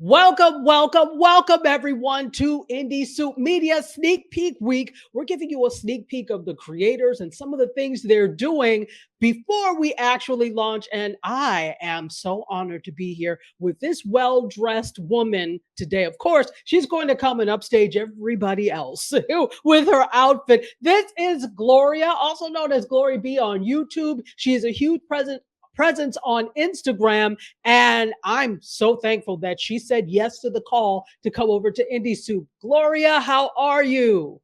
Welcome, welcome, welcome everyone to IndieSoup Media Sneak Peek Week. We're giving you a sneak peek of the creators and some of the things they're doing before we actually launch. And I am so honored to be here with this well-dressed woman today. Of course, she's going to come and upstage everybody else with her outfit. This is Gloria, also known as Gloria B on YouTube. She is a huge presence on Instagram. And I'm so thankful that she said yes to the call to come over to IndieSoup. Gloria, how are you?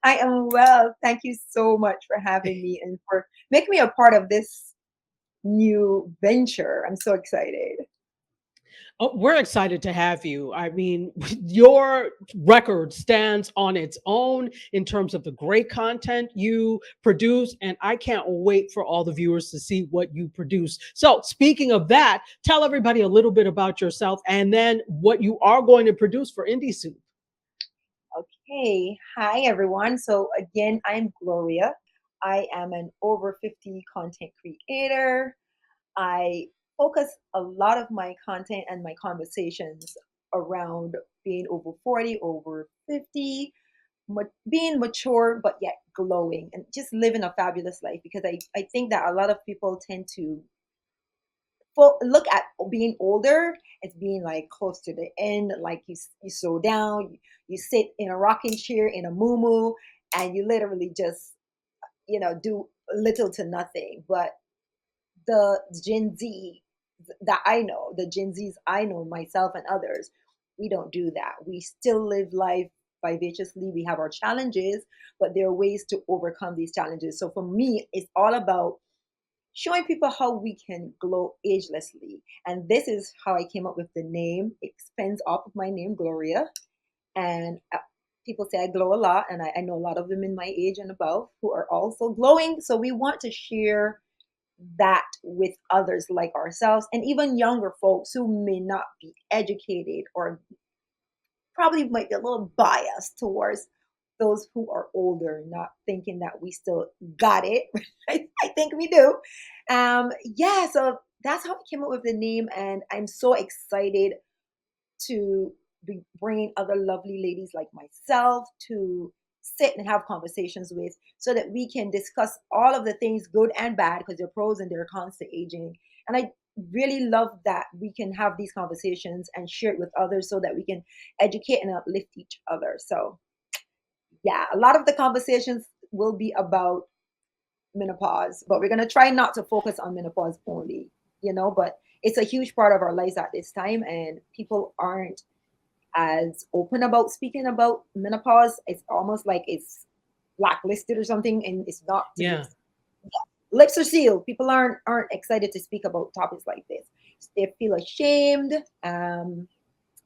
I am well. Thank you so much for having me and for making me a part of this new venture. I'm so excited. Oh, we're excited to have you. I mean, your record stands on its own in terms of the great content you produce, and I can't wait for all the viewers to see what you produce. So, speaking of that, tell everybody a little bit about yourself and then what you are going to produce for IndieSoup. Okay. Hi, everyone. So, again, I'm Gloria. I am an over 50 content creator. I focus a lot of my content and my conversations around being over 40, over 50, being mature, but yet glowing and just living a fabulous life because I think that a lot of people tend to look at being older as being like close to the end, like you slow down, you sit in a rocking chair in a moo and you literally just do little to nothing. But the Gen Z that I know, the Gen Zs I know, myself and others, we don't do that. We still live life vivaciously. We have our challenges, but there are ways to overcome these challenges. So for me, it's all about showing people how we can glow agelessly. And this is how I came up with the name. It spins off of my name, Gloria. And people say I glow a lot, and I know a lot of women my age and above who are also glowing. So we want to share that with others like ourselves, and even younger folks who may not be educated or probably might be a little biased towards those who are older, not thinking that we still got it. I think we do. Yeah, so that's how I came up with the name, and I'm so excited to be bringing other lovely ladies like myself to sit and have conversations with so that we can discuss all of the things good and bad because they're pros and they're cons to aging. And I really love that we can have these conversations and share it with others so that we can educate and uplift each other. So, yeah, a lot of the conversations will be about menopause, but we're going to try not to focus on menopause only, but it's a huge part of our lives at this time, and people aren't as open about speaking about menopause. It's almost like it's blacklisted or something, and it's not to be. Yeah. Lips are sealed. People aren't excited to speak about topics like this. They feel ashamed, and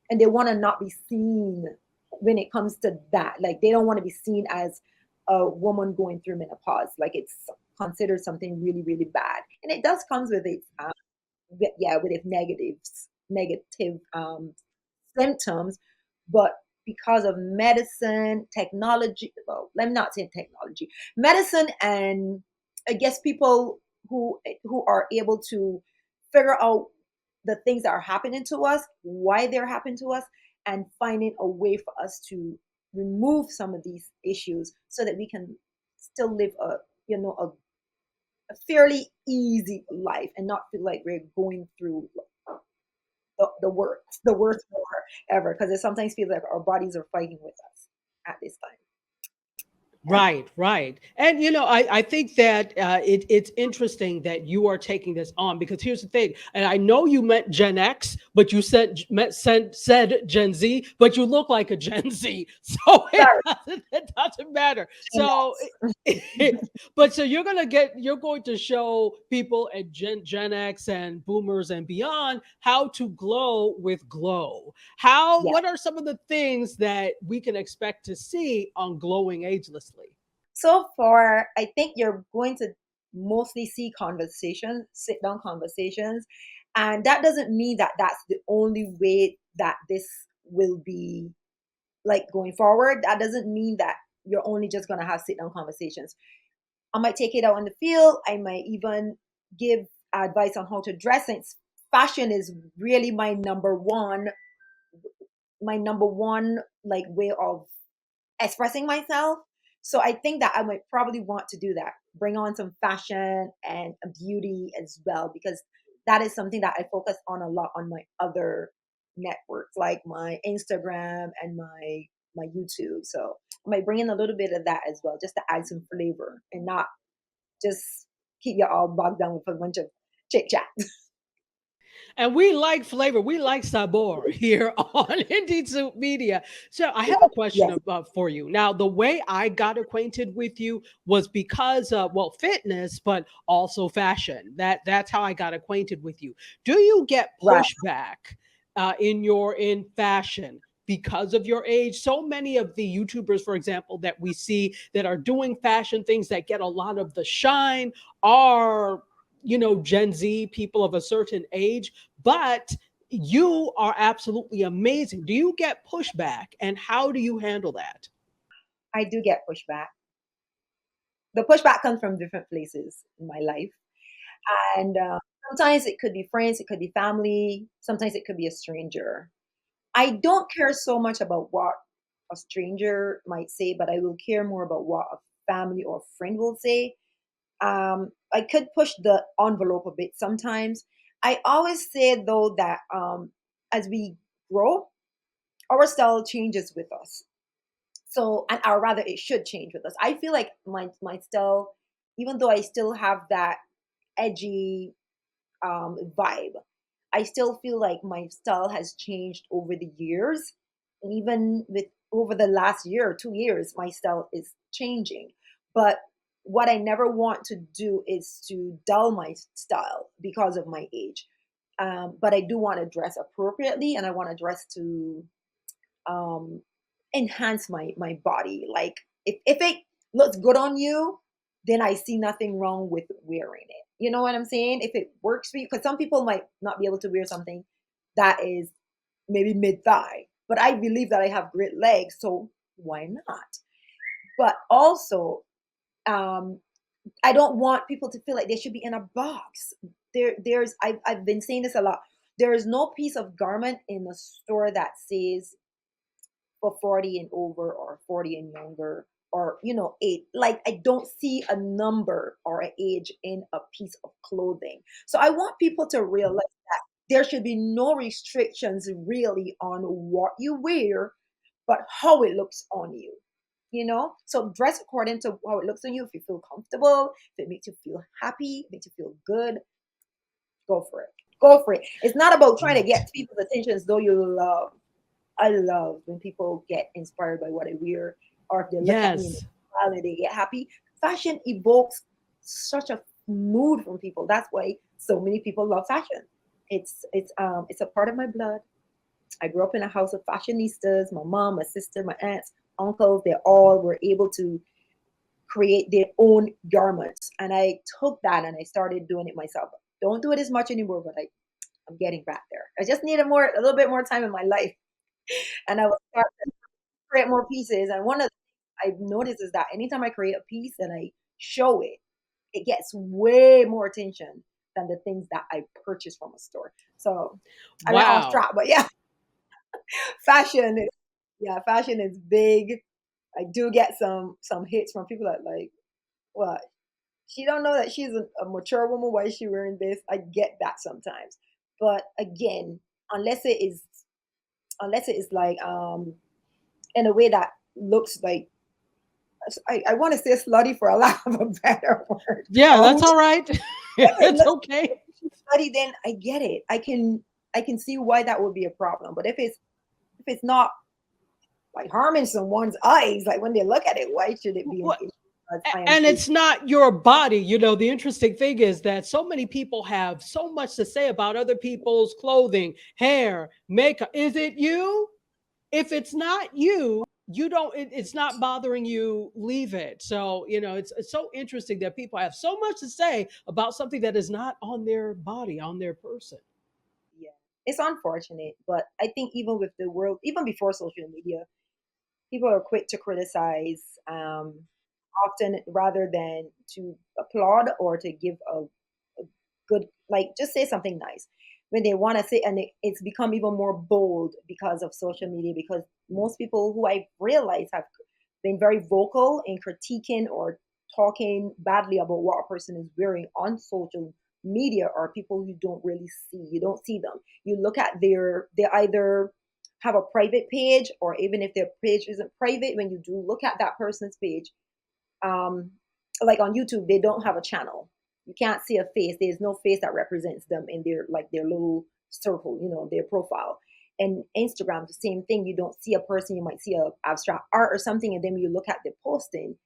they want to not be seen when it comes to that. Like they don't want to be seen as a woman going through menopause. Like it's considered something really, really bad, and it does comes with its with its negative symptoms, but because of medicine, technology, well, let me not say technology, medicine, and I guess people who are able to figure out the things that are happening to us, why they're happening to us, and finding a way for us to remove some of these issues so that we can still live a fairly easy life and not feel like we're going through the worst war ever, because it sometimes feels like our bodies are fighting with us at this time. Yeah. Right, right. And I think that it's interesting that you are taking this on because here's the thing. And I know you meant Gen X, but you said Gen Z, but you look like a Gen Z. So Sorry, it doesn't matter. Gen So X. but so you're going to show people at Gen X and boomers and beyond how to glow with glow. Yeah. What are some of the things that we can expect to see on Glowing Agelessly? So far, I think you're going to mostly see conversations, sit down conversations. And that doesn't mean that that's the only way that this will be like going forward. That doesn't mean that you're only just going to have sit down conversations. I might take it out in the field. I might even give advice on how to dress. Since fashion is really my number one my number one like way of expressing myself. So I think that I might probably want to do that. Bring on some fashion and beauty as well, because that is something that I focus on a lot on my other networks, like my Instagram and my YouTube. So I might bring in a little bit of that as well, just to add some flavor and not just keep you all bogged down with a bunch of chit chat. And we like flavor. We like sabor here on IndieSoup Media. So I have a question Yes, about for you. Now, the way I got acquainted with you was because of, well, fitness, but also fashion. That's how I got acquainted with you. Do you get right. pushback in fashion? Because of your age, so many of the YouTubers, for example, that we see that are doing fashion things that get a lot of the shine are, Gen Z people of a certain age, but you are absolutely amazing. Do you get pushback, and how do you handle that? I do get pushback. The pushback comes from different places in my life. And sometimes it could be friends, it could be family, sometimes it could be a stranger. I don't care so much about what a stranger might say, but I will care more about what a family or friend will say. I could push the envelope a bit sometimes. I always say though that as we grow, our style changes with us. So, and or rather, it should change with us. I feel like my style, even though I still have that edgy vibe, I still feel like my style has changed over the years. And even with over the last year or 2 years, my style is changing. But what I never want to do is to dull my style because of my age. But I do want to dress appropriately, and I want to dress to um, enhance my body. Like if it looks good on you, then I see nothing wrong with wearing it. You know what I'm saying? If it works for you, because some people might not be able to wear something that is maybe mid thigh, but I believe that I have great legs, so why not? But also, um, I don't want people to feel like they should be in a box. I've been saying this a lot. There is no piece of garment in the store that says for 40 and over or 40 and younger or eight. Like I don't see a number or an age in a piece of clothing. So I want people to realize that there should be no restrictions really on what you wear, but how it looks on you. So dress according to how it looks on you. If you feel comfortable, if it makes you feel happy, makes you feel good, go for it. Go for it. It's not about trying to get people's attention as though you love. I love when people get inspired by what I wear, or if they look at me in the Yes. style and they get happy. Fashion evokes such a mood from people. That's why so many people love fashion. It's a part of my blood. I grew up in a house of fashionistas. My mom, my sister, my aunts, uncles, they all were able to create their own garments. And I took that and I started doing it myself. Don't do it as much anymore, but I'm getting back there. I just need a little bit more time in my life, and I will start to create more pieces. And one of the things I've noticed is that anytime I create a piece and I show it, it gets way more attention than the things that I purchase from a store. So I went off Wow. track, but yeah, fashion is yeah, fashion is big. I do get some hits from people that like, what? She don't know that she's a mature woman. Why is she wearing this? I get that sometimes, but again, unless it is unless it is like in a way that looks like I want to say slutty for a lack of a better word. Yeah, that's Ouch. all right. If it It's looks okay. slutty, then I get it. I can see why that would be a problem. But if it's not like harming someone's eyes, like when they look at it, why should it be an Well, issue? Because I am and free. it's not your body. The interesting thing is that so many people have so much to say about other people's clothing, hair, makeup. Is it you? If it's not you, you don't it's not bothering you, leave it. So it's so interesting that people have so much to say about something that is not on their body, on their person. Yeah, it's unfortunate, but I think even with the world, even before social media, people are quick to criticize, often rather than to applaud or to give a good, like, just say something nice. when they want to say, and it's become even more bold because of social media, because most people who I realize have been very vocal in critiquing or talking badly about what a person is wearing on social media are people you don't really see. You don't see them. You look at they either have a private page, or even if their page isn't private, when you do look at that person's page, um, like on YouTube, they don't have a channel. You can't see a face. There's no face that represents them in their like their little circle, their profile. And Instagram, the same thing. You don't see a person. You might see a abstract art or something, and then when you look at the posting,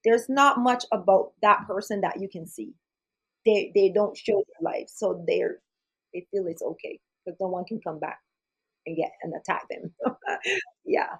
there's not much about that person that you can see. They don't show their life, so they feel it's okay because no one can come back and get and attack them. Yeah,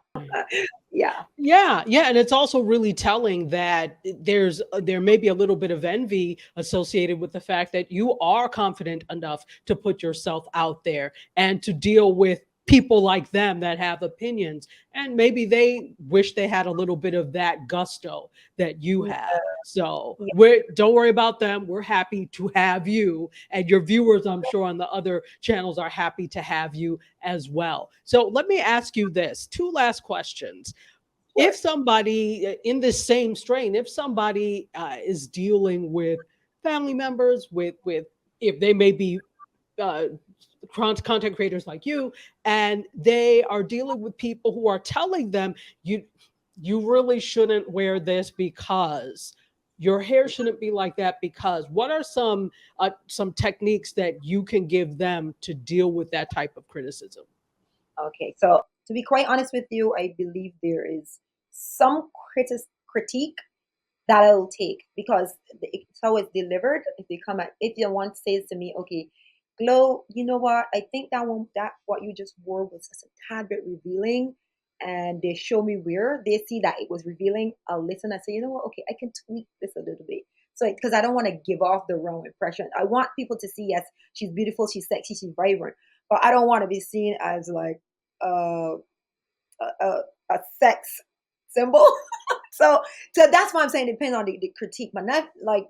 yeah, Yeah, yeah, and it's also really telling that there may be a little bit of envy associated with the fact that you are confident enough to put yourself out there and to deal with people like them that have opinions, and maybe they wish they had a little bit of that gusto that you yeah, have. So yeah. we're don't worry about them. We're happy to have you, and your viewers, I'm sure, on the other channels are happy to have you as well. So let me ask you this: two last questions. If Sure. somebody in this same strain, if somebody is dealing with family members, with if they may be uh, content creators like you, and they are dealing with people who are telling them you really shouldn't wear this because your hair shouldn't be like that, because what are some techniques that you can give them to deal with that type of criticism? Okay, so to be quite honest with you, I believe there is some critique that I'll take because it's how it's delivered. If they come at, if your one says to me, okay, Glow, you know what? I think that what you just wore was just a tad bit revealing, and they show me where they see that it was revealing. I'll listen. I say, you know what? Okay, I can tweak this a little bit. So because I don't want to give off the wrong impression. I want people to see, yes, she's beautiful, she's sexy, she's vibrant, but I don't want to be seen as like uh, a sex symbol. So that's why I'm saying it depends on the critique, but not like,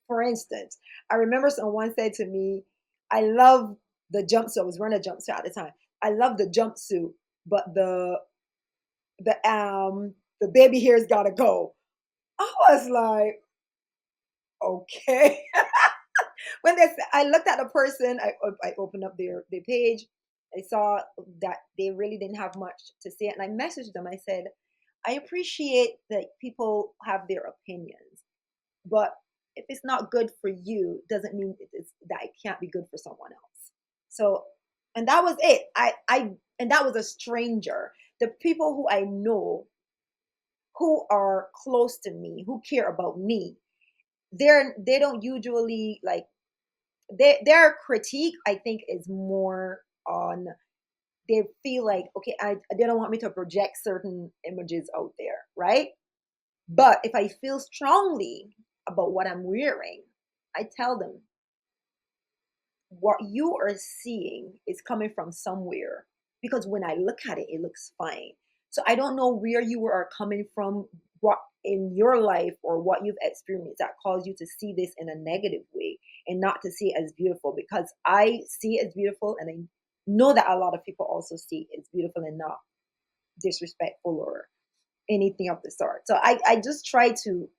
for instance, I remember someone said to me, I love the jumpsuit. I was wearing a jumpsuit at the time. I love the jumpsuit, but the baby hair's gotta go. I was like, okay. I looked at the person, I opened up their page. I saw that they really didn't have much to say, and I messaged them. I said, I appreciate that people have their opinions, but if it's not good for you, doesn't mean that it can't be good for someone else. So, and that was it. And that was a stranger. The people who I know, who are close to me, who care about me, they don't usually like their critique. I think is more on, they feel like, okay, they don't want me to project certain images out there, right? But if I feel strongly about what I'm wearing, I tell them what you are seeing is coming from somewhere, because when I look at it, it looks fine. So I don't know where you are coming from, what in your life or what you've experienced that caused you to see this in a negative way and not to see it as beautiful, because I see it as beautiful, and I know that a lot of people also see it as beautiful and not disrespectful or anything of the sort. So I just try to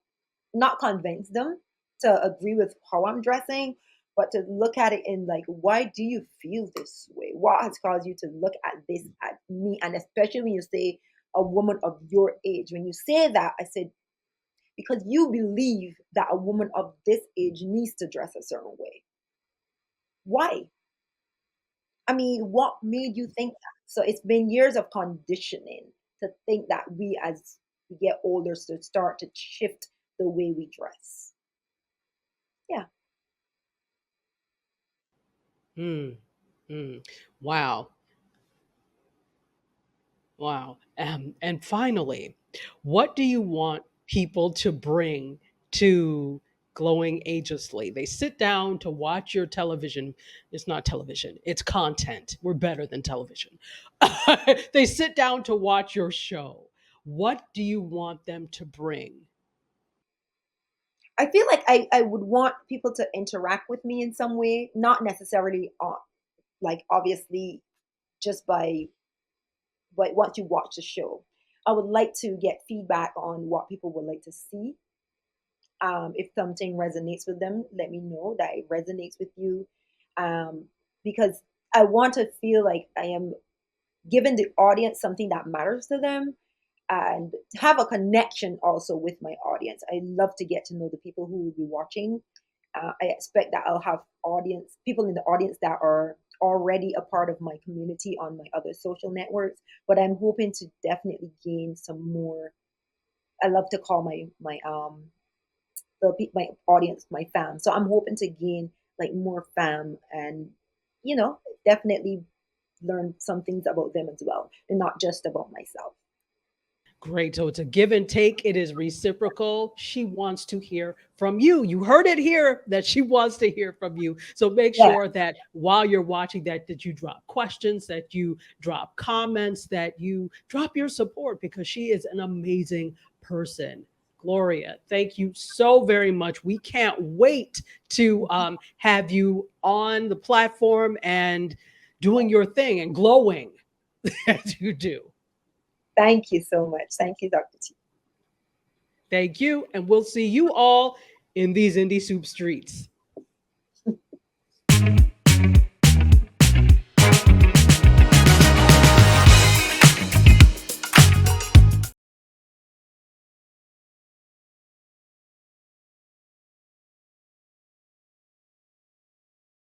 not convince them to agree with how I'm dressing, but to look at it in like, why do you feel this way? What has caused you to look at this at me? And especially when you say a woman of your age, when you say that, I said, because you believe that a woman of this age needs to dress a certain way. Why? I mean, what made you think that? So it's been years of conditioning to think that we, as we get older, to start to shift the way we dress. Yeah. Hmm. Hmm. Wow. Wow. And finally, what do you want people to bring to Glowing Agelessly? They sit down to watch your television. It's not television, it's content. We're better than television. They sit down to watch your show. What do you want them to bring? I feel like I would want people to interact with me in some way, not necessarily on. like obviously just by once you watch the show. I would like to get feedback on what people would like to see. If something resonates with them, let me know that it resonates with you. Um, because I want to feel like I am giving the audience something that matters to them and have a connection also with my audience. I love to get to know the people who will be watching. I expect that I'll have people in the audience that are already a part of my community on my other social networks, but I'm hoping to definitely gain some more. I love to call my audience my fam. So I'm hoping to gain like more fam and you know definitely learn some things about them as well and not just about myself. Great. So it's a give and take. It is reciprocal. She wants to hear from you. You heard it here that she wants to hear from you. So make Yeah, sure that while you're watching that you drop questions, that you drop comments, that you drop your support because she is an amazing person. Gloria, thank you so very much. We can't wait to have you on the platform and doing your thing and glowing as you do. thank you so much. Thank you, Dr. T. Thank you. And we'll see you all in these Indie Soup streets.